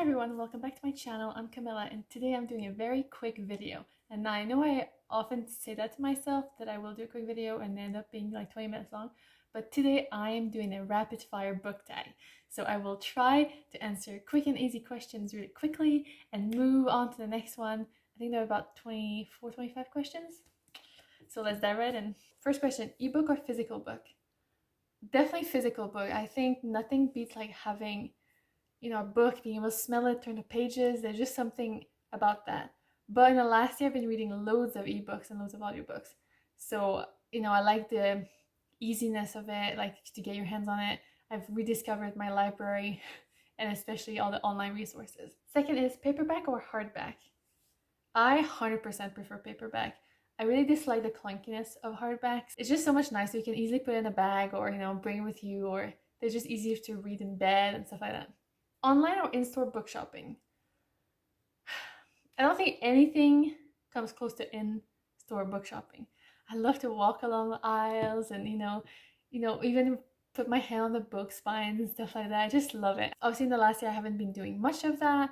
Hi everyone, welcome back to my channel. I'm Camilla and today I'm doing a very quick video. And I know I often say that to myself, that I will do a quick video and end up being like 20 minutes long. But today I am doing a rapid fire book tag. So I will try to answer quick and easy questions really quickly and move on to the next one. I think there are about 24, 25 questions. So let's dive right in. First question, ebook or physical book? Definitely physical book. I think nothing beats like having a book, being able to smell it, turn the pages. There's just something about that. But in the last year, I've been reading loads of ebooks and loads of audiobooks. So, I like the easiness of it, like to get your hands on it. I've rediscovered my library and especially all the online resources. Second is paperback or hardback. I 100% prefer paperback. I really dislike the clunkiness of hardbacks. It's just so much nicer. You can easily put it in a bag or, bring it with you, or they're just easier to read in bed and stuff like that. Online or in-store book shopping? I don't think anything comes close to in-store book shopping. I love to walk along the aisles and even put my hand on the book spines and stuff like that. I just love it. Obviously in the last year I haven't been doing much of that.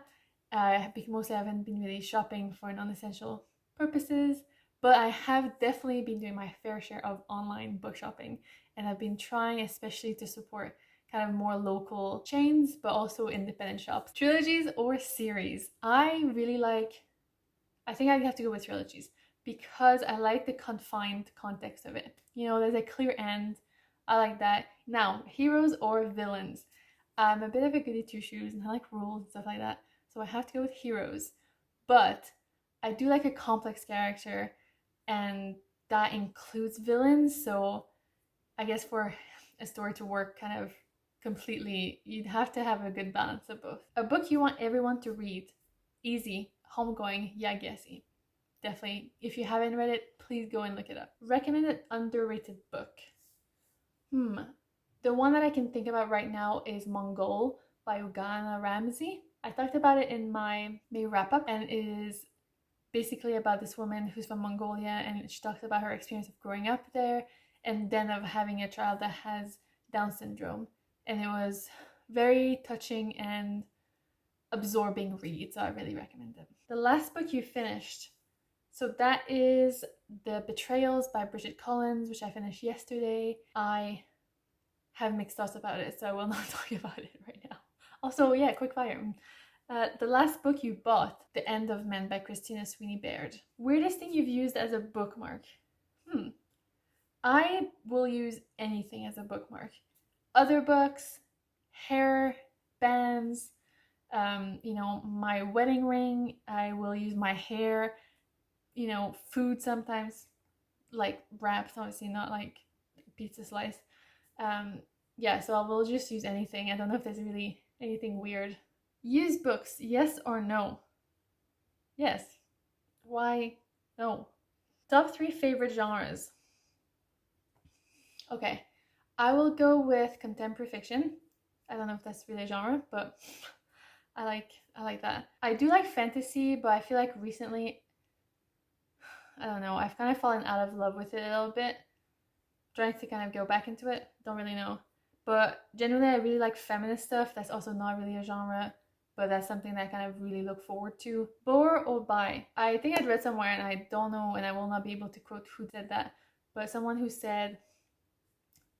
Mostly I haven't been really shopping for non-essential purposes, but I have definitely been doing my fair share of online book shopping, and I've been trying especially to support kind of more local chains, but also independent shops. Trilogies or series? I think I'd have to go with trilogies because I like the confined context of it. There's a clear end. I like that. Now, heroes or villains? I'm a bit of a goody two-shoes and I like rules and stuff like that, so I have to go with heroes. But I do like a complex character, and that includes villains, so I guess for a story to work kind of completely, you'd have to have a good balance of both. A book you want everyone to read? Easy, homegoing, yeah, guessy. Definitely, if you haven't read it, please go and look it up. Recommended underrated book? The one that I can think about right now is Mongol by Ugana Ramsey. I talked about it in my May wrap up, and it is basically about this woman who's from Mongolia, and she talks about her experience of growing up there and then of having a child that has Down syndrome. And it was very touching and absorbing read, so I really recommend it. The last book you finished? So that is The Betrayals by Bridget Collins, which I finished yesterday. I have mixed thoughts about it, so I will not talk about it right now. Also, yeah, quick fire. The last book you bought? The End of Men by Christina Sweeney Baird. Weirdest thing you've used as a bookmark? I will use anything as a bookmark. Other books, hair bands, my wedding ring. I will use my hair, food sometimes, like wraps, obviously not like pizza slice. Yeah, so I will just use anything. I don't know if there's really anything weird. Used books, yes or no? Yes. Why no? Top 3 favorite genres? Okay, I will go with contemporary fiction. I don't know if that's really a genre, but I like that. I do like fantasy, but I feel like recently, I don't know, I've kind of fallen out of love with it a little bit. Trying to kind of go back into it, don't really know. But generally I really like feminist stuff. That's also not really a genre, but that's something that I kind of really look forward to. Bore or buy? I think I'd read somewhere, and I don't know, and I will not be able to quote who said that, but someone who said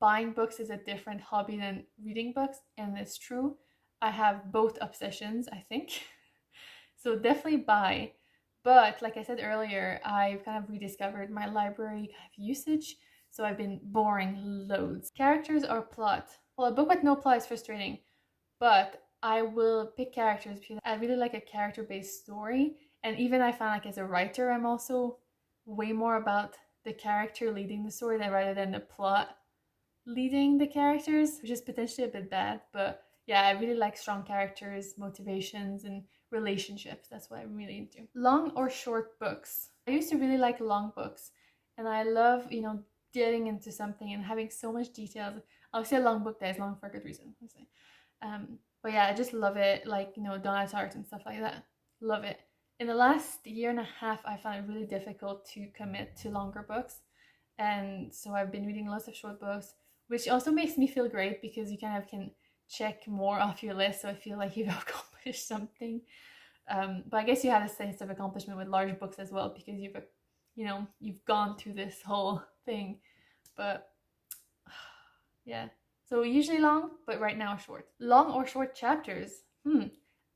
buying books is a different hobby than reading books, and it's true. I have both obsessions, I think. So definitely buy. But like I said earlier, I've kind of rediscovered my library kind of usage, so I've been boring loads. Characters or plot? Well, a book with no plot is frustrating, but I will pick characters because I really like a character-based story. And even I find like as a writer, I'm also way more about the character leading the story rather than the plot leading the characters, which is potentially a bit bad. But yeah, I really like strong characters, motivations, and relationships. That's what I'm really into. Long or short books? I used to really like long books, and I love, getting into something and having so much details. Obviously a long book that is long for a good reason, obviously. But yeah, I just love it, like, Donna's art and stuff like that. Love it. In the last year and a half, I found it really difficult to commit to longer books. And so I've been reading lots of short books, which also makes me feel great because you kind of can check more off your list. So I feel like you've accomplished finish something. But I guess you have a sense of accomplishment with large books as well, because you've gone through this whole thing. But yeah, so usually long, but right now short. Long or short chapters?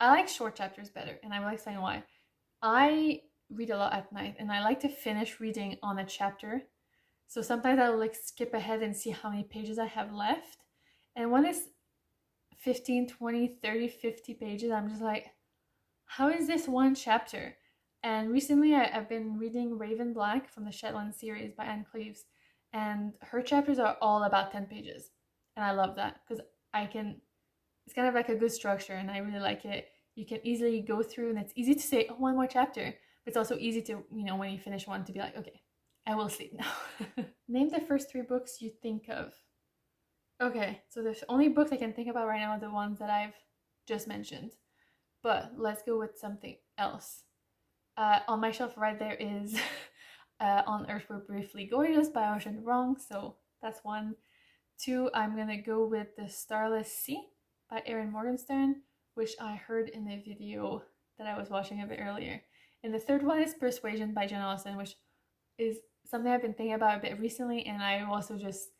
I like short chapters better, and I will explain why. I read a lot at night, and I like to finish reading on a chapter. So sometimes I will like skip ahead and see how many pages I have left. And when it's 15, 20, 30, 50 pages, I'm just like, how is this one chapter? And recently I've been reading Raven Black from the Shetland series by Anne Cleves, and her chapters are all about 10 pages. And I love that because it's kind of like a good structure, and I really like it. You can easily go through, and it's easy to say, oh, one more chapter. But it's also easy to, when you finish one, to be like, okay, I will sleep now. Name the first 3 books you think of. Okay, so the only books I can think about right now are the ones that I've just mentioned. But let's go with something else. On my shelf right there is On Earth We're Briefly Gorgeous by Ocean Wrong, so that's 1. 2, I'm gonna go with The Starless Sea by Erin Morgenstern, which I heard in the video that I was watching a bit earlier. And the 3rd one is Persuasion by Jen Austen, which is something I've been thinking about a bit recently, and I also just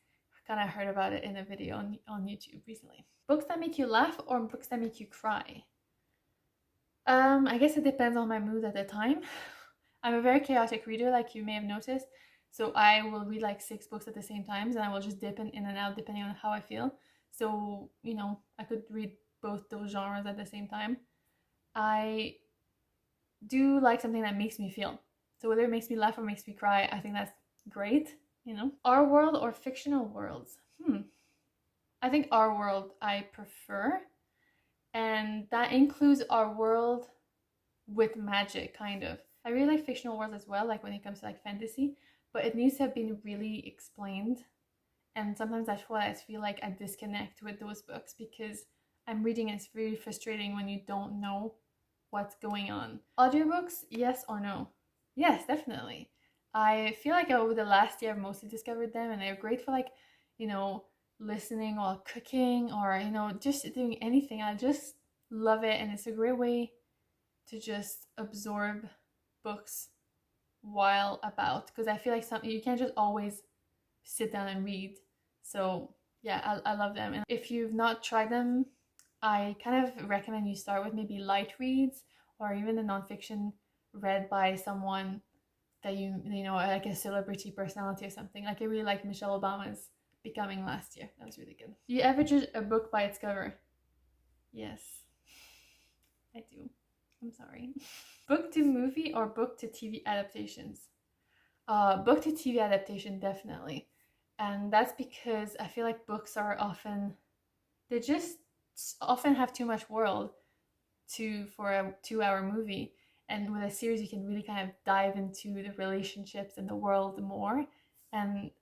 kind of heard about it in a video on YouTube recently. Books that make you laugh or books that make you cry? I guess it depends on my mood at the time. I'm a very chaotic reader, like you may have noticed. So I will read like 6 books at the same time, and I will just dip in and out depending on how I feel. So, I could read both those genres at the same time. I do like something that makes me feel. So whether it makes me laugh or makes me cry, I think that's great, Our world or fictional worlds? I think our world I prefer. And that includes our world with magic, kind of. I really like fictional worlds as well, like when it comes to like fantasy, but it needs to have been really explained. And sometimes that's why I feel like I disconnect with those books, because I'm reading and it's really frustrating when you don't know what's going on. Audiobooks, yes or no? Yes, definitely. I feel like over the last year I've mostly discovered them, and they're great for like, listening while cooking or, just doing anything. I just love it, and it's a great way to just absorb books while about, because I feel like you can't just always sit down and read. So yeah, I love them. And if you've not tried them, I kind of recommend you start with maybe light reads, or even the nonfiction read by someone that you know, like a celebrity personality or something. Like I really liked Michelle Obama's Becoming last year. That was really good. Do you ever judge a book by its cover? Yes, I do. I'm sorry. Book to movie or book to TV adaptations? Book to TV adaptation, definitely. And that's because I feel like books are they just often have too much world for a 2-hour movie. And with a series, you can really kind of dive into the relationships and the world more. And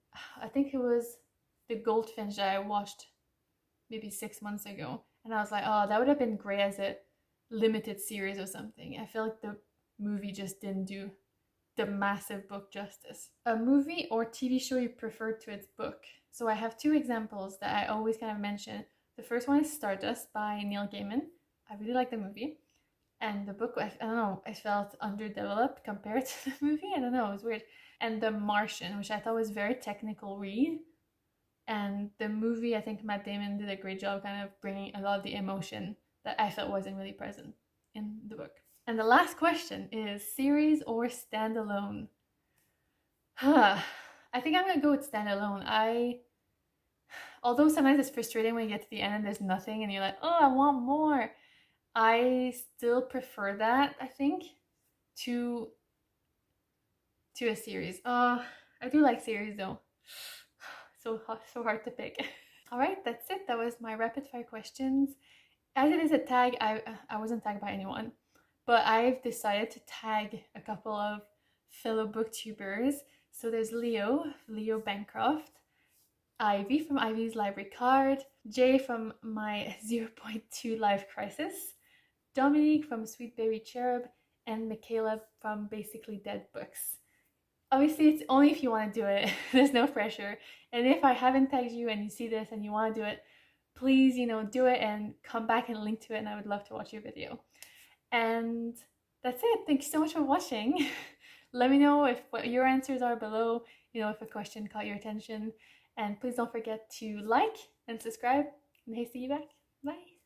I think it was The Goldfinch that I watched maybe 6 months ago. And I was like, oh, that would have been great as a limited series or something. I feel like the movie just didn't do the massive book justice. A movie or TV show you prefer to its book? So I have 2 examples that I always kind of mention. The first one is Stardust by Neil Gaiman. I really like the movie. And the book, I don't know, I felt underdeveloped compared to the movie. I don't know, it was weird. And The Martian, which I thought was very technical read. And the movie, I think Matt Damon did a great job kind of bringing a lot of the emotion that I felt wasn't really present in the book. And the last question is series or standalone? I think I'm going to go with standalone. Although sometimes it's frustrating when you get to the end and there's nothing and you're like, oh, I want more. I still prefer that, I think, to a series. I do like series though. So hard to pick. All right, that's it. That was my rapid fire questions. As it is a tag, I wasn't tagged by anyone, but I've decided to tag a couple of fellow booktubers. So there's Leo Bancroft, Ivy from Ivy's Library Card, Jay from my 0.2 Life Crisis, Dominic from sweetbabycherub, and Mikaella from Basically Dead Books. Obviously, it's only if you want to do it. There's no pressure. And if I haven't tagged you and you see this and you want to do it, please, you know, do it and come back and link to it, and I would love to watch your video. And that's it. Thank you so much for watching. Let me know if what your answers are below, you know, if a question caught your attention. And please don't forget to like and subscribe. And hey, see you back. Bye.